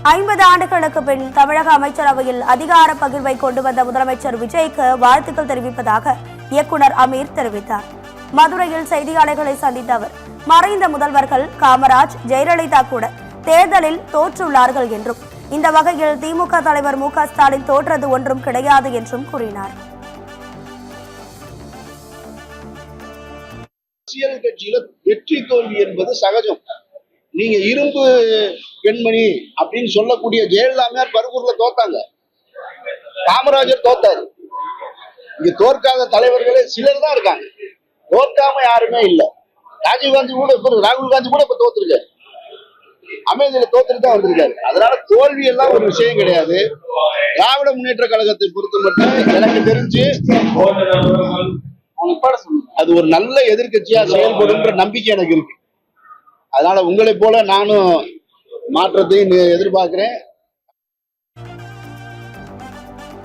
50 ஆண்டுகளுக்கு பின் தமிழக அமைச்சரவையில் அதிகார பகிர்வை கொண்டு வந்த முதலமைச்சர் விஜய்க்கு வாழ்த்துக்கள் தெரிவிப்பதாக இயக்குனர் அமீர் தெரிவித்தார். மதுரையில் செய்தியாளர்களை சந்தித்த அவர், மறைந்த முதல்வர்கள் காமராஜ், ஜெயலலிதா கூட தேர்தலில் தோற்றுள்ளார்கள் என்றும், இந்த வகையில் திமுக தலைவர் மு க ஸ்டாலின் தோற்றது ஒன்றும் கிடையாது என்றும் கூறினார். அரசியல் கட்சியில வெற்றி தோல்வி என்பது சகஜம். நீங்க இரும்பு பெண்மணி அப்படின்னு சொல்லக்கூடிய ஜெயலலிதாமையார் பருகூர்ல தோத்தாங்க, காமராஜர் தோத்தாரு. இங்க தோற்காத தலைவர்களே சிலர் தான் இருக்காங்க, தோற்காம யாருமே இல்ல. ராஜீவ்காந்தி கூட ராகுல் காந்தி கூட இப்ப தோத்துருக்காரு, அமைதியில தோத்துட்டு தான் வந்திருக்காரு. அதனால தோல்வி எல்லாம் ஒரு விஷயம் கிடையாது. திராவிட முன்னேற்ற கழகத்தை பொறுத்த மட்டும் எனக்கு தெரிஞ்சு அது ஒரு நல்ல எதிர்கட்சியா செயல்படும் நம்பிக்கை எனக்கு இருக்கு. அதனால உங்களை போல நானும் மாற்றத்தையும் எதிர்பார்க்கிறேன்.